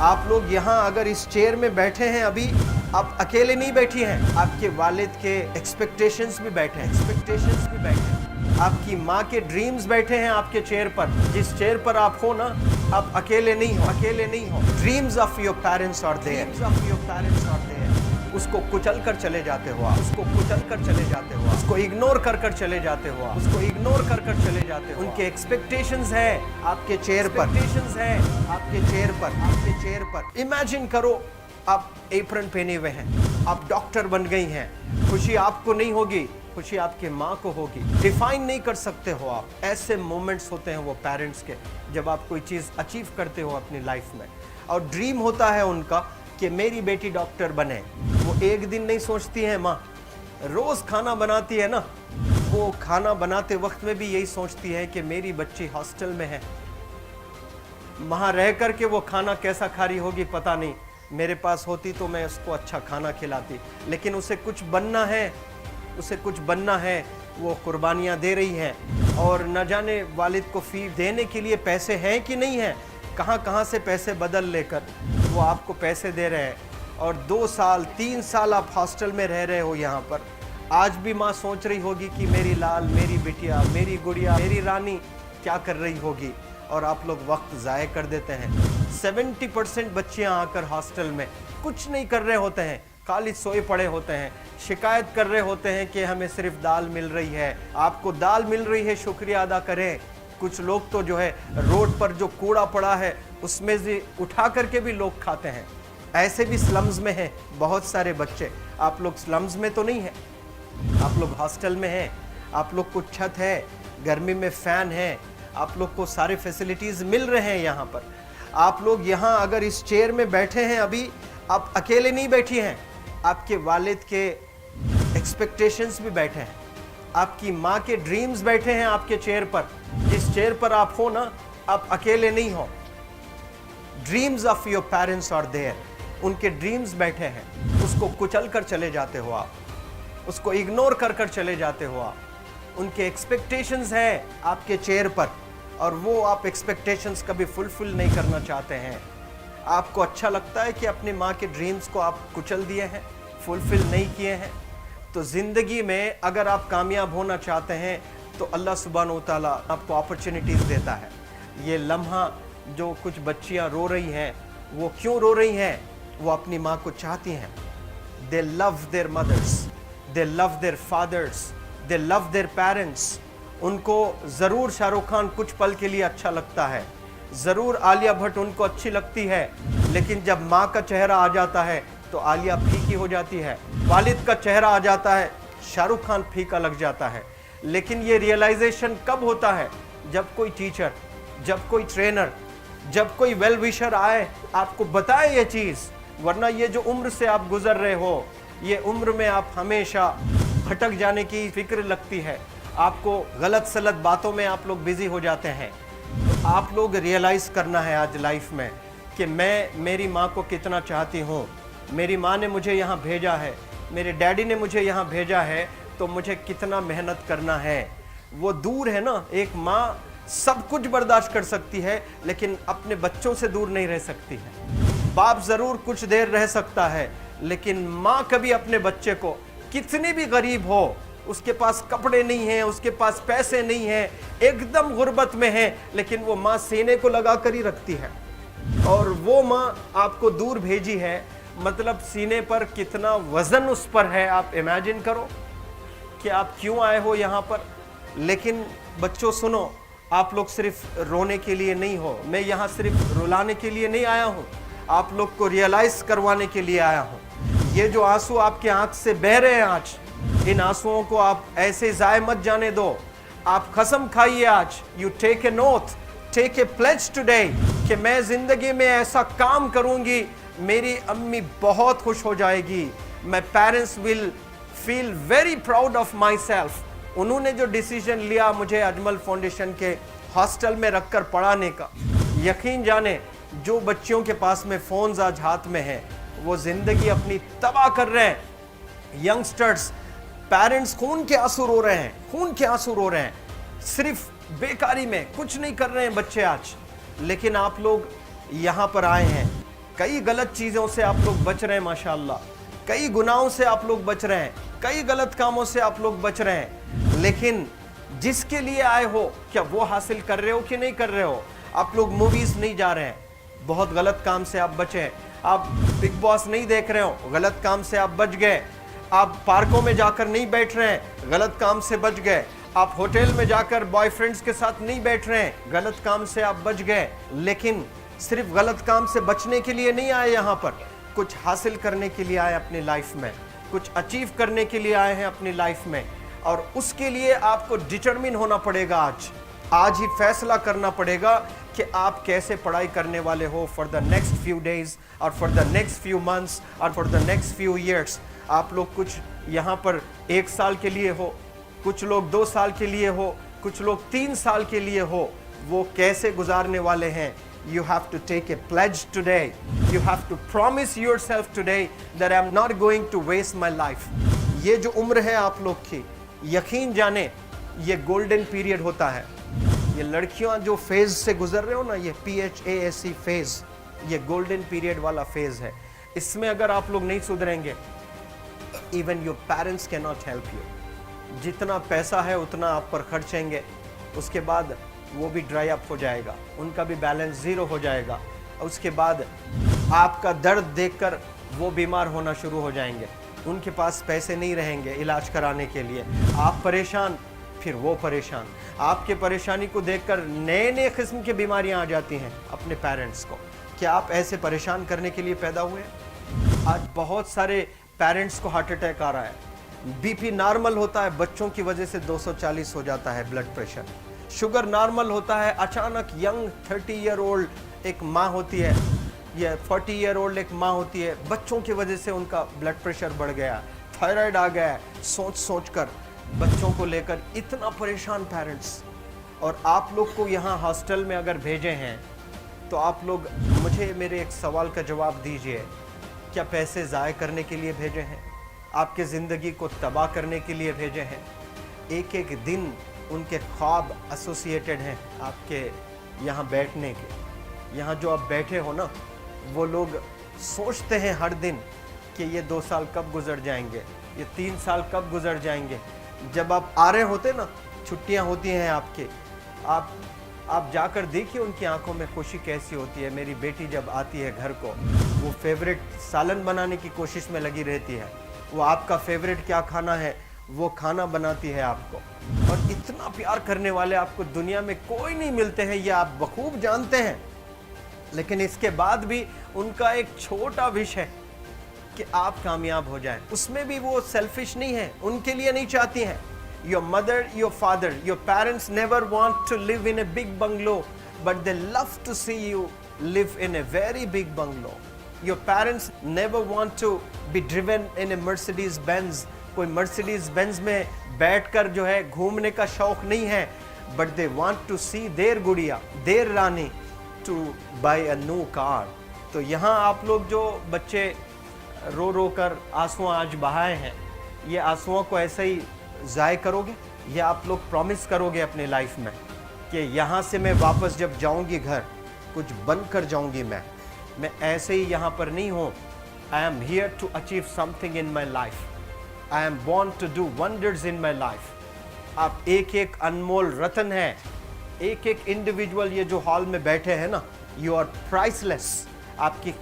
आप लोग यहाँ अगर इस चेयर में बैठे हैं अभी, आप अकेले नहीं बैठी हैं, आपके वालिद के एक्सपेक्टेशंस भी बैठे हैं, आपकी माँ के ड्रीम्स बैठे हैं आपके चेयर पर। जिस चेयर पर आप हो ना, आप अकेले नहीं हो। Dreams of your parents are there, उसको कुचल कर चले जाते हो आप, उसको इग्नोर कर चले जाते हो उनके एक्सपेक्टेशंस है आपके चेयर पर। इमेजिन करो, आप एप्रन पहने हुए हैं, आप डॉक्टर बन गई हैं। खुशी आपको नहीं होगी, खुशी आपके माँ को होगी। डिफाइन नहीं कर सकते हो आप। ऐसे मोमेंट्स होते हैं वो पेरेंट्स के, जब आप कोई चीज़ अचीव करते हो अपनी लाइफ में, और ड्रीम होता है उनका कि मेरी बेटी डॉक्टर बने। वो एक दिन नहीं सोचती है माँ, रोज़ खाना बनाती है ना, वो खाना बनाते वक्त में भी यही सोचती है कि मेरी बच्ची हॉस्टल में है, वहाँ रह कर के वो खाना कैसा खा रही होगी पता नहीं, मेरे पास होती तो मैं उसको अच्छा खाना खिलाती। लेकिन उसे कुछ बनना है, वो कुर्बानियाँ दे रही है, और न जाने वालिद को फी देने के लिए पैसे हैं कि नहीं हैं, कहाँ से पैसे बदल लेकर वो आपको पैसे दे रहे हैं। और 2 साल 3 साल आप हॉस्टल में रह रहे हो यहाँ पर। आज भी माँ सोच रही होगी कि मेरी लाल, मेरी बिटिया, मेरी गुड़िया, मेरी रानी क्या कर रही होगी, और आप लोग वक्त ज़ाय कर देते हैं। 70% बच्चियाँ आकर हॉस्टल में कुछ नहीं कर रहे होते हैं, खाली सोए पड़े होते हैं, शिकायत कर रहे होते हैं कि हमें सिर्फ दाल मिल रही है। आपको दाल मिल रही है, शुक्रिया अदा करें। कुछ लोग तो जो है रोड पर जो कूड़ा पड़ा है उसमें से उठा करके भी लोग खाते हैं। ऐसे भी स्लम्स में हैं बहुत सारे बच्चे। आप लोग स्लम्स में तो नहीं हैं, आप लोग हॉस्टल में हैं, आप लोग को छत है, गर्मी में फ़ैन है, आप लोग को सारे फैसिलिटीज़ मिल रहे हैं यहाँ पर। आप लोग यहाँ अगर इस चेयर में बैठे हैं अभी, आप अकेले नहीं बैठी हैं, आपके वालिद के एक्सपेक्टेशंस भी बैठे हैं, आपकी माँ के ड्रीम्स बैठे हैं आपके चेयर पर। जिस चेयर पर आप हो ना, आप अकेले नहीं हो। Dreams of your parents are there, उनके ड्रीम्स बैठे हैं, उसको कुचल कर चले जाते हो आप, उसको इग्नोर कर चले जाते हो आप। उनके एक्सपेक्टेशंस है आपके चेयर पर, और वो आप एक्सपेक्टेशंस कभी फुलफिल नहीं करना चाहते हैं। आपको अच्छा लगता है कि अपनी माँ के ड्रीम्स को आप कुचल दिए हैं, फुलफिल नहीं किए हैं। तो ज़िंदगी में अगर आप कामयाब होना चाहते हैं तो अल्लाह सुब्हानहू तआला आपको अपॉर्चुनिटीज़ देता है। ये लम्हा जो कुछ बच्चियाँ रो रही हैं, वो क्यों रो रही हैं? वो अपनी माँ को चाहती हैं। They love their mothers, they love their fathers, they love their parents. उनको ज़रूर शाहरुख खान कुछ पल के लिए अच्छा लगता है, ज़रूर आलिया भट्ट उनको अच्छी लगती है, लेकिन जब माँ का चेहरा आ जाता है तो आलिया फीकी हो जाती है। वालिद का चेहरा आ जाता है, शाहरुख खान फीका लग जाता है। लेकिन ये रियलाइजेशन कब होता है? जब कोई टीचर, जब कोई ट्रेनर, जब कोई वेल विशर आए, आपको बताए ये चीज़। वरना ये जो उम्र से आप गुजर रहे हो, ये उम्र में आप हमेशा भटक जाने की फिक्र लगती है, आपको गलत सलत बातों में आप लोग बिजी हो जाते हैं। तो आप लोग रियलाइज़ करना है आज लाइफ में कि मैं मेरी माँ को कितना चाहती हूँ। मेरी माँ ने मुझे यहाँ भेजा है, मेरे डैडी ने मुझे यहाँ भेजा है, तो मुझे कितना मेहनत करना है। वो दूर है ना, एक माँ सब कुछ बर्दाश्त कर सकती है, लेकिन अपने बच्चों से दूर नहीं रह सकती है। बाप ज़रूर कुछ देर रह सकता है, लेकिन माँ कभी अपने बच्चे को, कितनी भी गरीब हो, उसके पास कपड़े नहीं हैं, उसके पास पैसे नहीं हैं, एकदम गुर्बत में है, लेकिन वो माँ सीने को लगा कर ही रखती है। और वो माँ आपको दूर भेजी है, मतलब सीने पर कितना वज़न उस पर है। आप इमेजिन करो कि आप क्यों आए हो यहाँ पर। लेकिन बच्चों सुनो, आप लोग सिर्फ रोने के लिए नहीं हो, मैं यहाँ सिर्फ रुलाने के लिए नहीं आया हूँ, आप लोग को रियलाइज़ करवाने के लिए आया हूँ। ये जो आंसू आपके आँख से बह रहे हैं आज, इन आंसुओं को आप ऐसे ज़ाय मत जाने दो। आप कसम खाइए आज, you take a note, take a pledge today, कि मैं ज़िंदगी में ऐसा काम करूँगी, मेरी अम्मी बहुत खुश हो जाएगी, my parents will feel very proud of my self. उन्होंने जो डिसीजन लिया मुझे अजमल फाउंडेशन के हॉस्टल में रखकर पढ़ाने का, यकीन जाने जो बच्चियों के पास में फ़ोन्स आज हाथ में हैं, वो ज़िंदगी अपनी तबाह कर रहे हैं। यंगस्टर्स, पेरेंट्स खून के आंसू रो रहे हैं, खून के आंसू रो रहे हैं, सिर्फ बेकारी में कुछ नहीं कर रहे हैं बच्चे आज। लेकिन आप लोग यहाँ पर आए हैं, कई गलत चीज़ों से आप लोग बच रहे हैं माशाअल्लाह, कई गुनाहों से आप लोग बच रहे हैं, कई गलत कामों से आप लोग बच रहे हैं, लेकिन जिसके लिए आए हो क्या वो हासिल कर रहे हो कि नहीं कर रहे हो? आप लोग मूवीज़ नहीं जा रहे हैं, बहुत गलत काम से आप बचे हैं। आप बिग बॉस नहीं देख रहे हो, गलत काम से आप बच गए। आप पार्कों में जाकर नहीं बैठ रहे हैं, गलत काम से बच गए। आप होटल में जाकर बॉयफ्रेंड्स के साथ नहीं बैठ रहे हैं, गलत काम से आप बच गए। लेकिन सिर्फ गलत काम से बचने के लिए नहीं आए यहाँ पर, कुछ हासिल करने के लिए आए अपनी लाइफ में, कुछ अचीव करने के लिए आए हैं अपनी लाइफ में। और उसके लिए आपको डिटरमिन होना पड़ेगा। आज ही फैसला करना पड़ेगा कि आप कैसे पढ़ाई करने वाले हो for the next few days और for the next few months और for the next few years. आप लोग कुछ यहाँ पर 1 साल के लिए हो, कुछ लोग 2 साल के लिए हो, कुछ लोग 3 साल के लिए हो, वो कैसे गुजारने वाले हैं? You have to take a pledge today. You have to promise yourself today that I'm not going to waste my life. ये जो उम्र है आप लोग की, यकीन जाने ये गोल्डन पीरियड होता है। ये लड़कियां जो फेज से गुजर रहे हो ना, ये PHASE फेज, ये गोल्डन पीरियड वाला फेज है। इसमें अगर आप लोग नहीं सुधरेंगे, even your parents can not help you. जितना पैसा है उतना आप पर खर्चेंगे, उसके बाद वो भी ड्राई अप हो जाएगा, उनका भी बैलेंस ज़ीरो हो जाएगा। उसके बाद आपका दर्द देखकर वो बीमार होना शुरू हो जाएंगे, उनके पास पैसे नहीं रहेंगे इलाज कराने के लिए। आप परेशान, फिर वो परेशान। आपके परेशानी को देखकर नए नए किस्म की बीमारियां आ जाती हैं अपने पेरेंट्स को। क्या आप ऐसे परेशान करने के लिए पैदा हुए? आज बहुत सारे पेरेंट्स को हार्ट अटैक आ रहा है। BP नॉर्मल होता है, बच्चों की वजह से 240 हो जाता है ब्लड प्रेशर। शुगर नॉर्मल होता है, अचानक यंग 30 ईयर ओल्ड एक माँ होती है या 40 ईयर ओल्ड एक माँ होती है, बच्चों की वजह से उनका ब्लड प्रेशर बढ़ गया, थायराइड आ गया। सोच कर बच्चों को लेकर इतना परेशान पेरेंट्स। और आप लोग को यहाँ हॉस्टल में अगर भेजे हैं तो आप लोग मुझे मेरे एक सवाल का जवाब दीजिए, क्या पैसे ज़ाय करने के लिए भेजे हैं? आपके ज़िंदगी को तबाह करने के लिए भेजे हैं? एक एक दिन उनके ख्वाब एसोसिएटेड हैं आपके यहाँ बैठने के। यहाँ जो आप बैठे हो ना, वो लोग सोचते हैं हर दिन कि ये 2 साल कब गुजर जाएंगे, ये 3 साल कब गुजर जाएंगे। जब आप आ रहे होते ना, छुट्टियाँ होती हैं आपके, आप जाकर देखिए उनकी आंखों में खुशी कैसी होती है। मेरी बेटी जब आती है घर को, वो फेवरेट सालन बनाने की कोशिश में लगी रहती है। वो आपका फेवरेट क्या खाना है वो खाना बनाती है आपको। और इतना प्यार करने वाले आपको दुनिया में कोई नहीं मिलते हैं, ये आप बखूब जानते हैं। लेकिन इसके बाद भी उनका एक छोटा विश है कि आप कामयाब हो जाएं। उसमें भी वो सेल्फिश नहीं है, उनके लिए नहीं चाहती हैं। Your mother, your father, your parents never want to live in a big bungalow, but they love to see you live in a very big bungalow. Your parents never want to be driven in a Mercedes Benz. कोई Mercedes Benz में बैठकर जो है घूमने का शौक नहीं है, but they want to see their गुड़िया, their Rani to buy a new car. तो यहाँ आप लोग जो बच्चे रो कर आंसू आज बहाए हैं, ये आंसुओं को ऐसे ही ज़ाय करोगे? ये आप लोग प्रॉमिस करोगे अपने लाइफ में कि यहाँ से मैं वापस जब जाऊँगी घर, कुछ बन कर जाऊँगी। मैं ऐसे ही यहाँ पर नहीं हूँ। I am here to achieve something in my life. I am born to do wonders in my life. आप एक एक अनमोल रतन है, एक एक इंडिविजुअल ये जो हॉल में बैठे हैं ना, यू आर प्राइसलेस। आपकी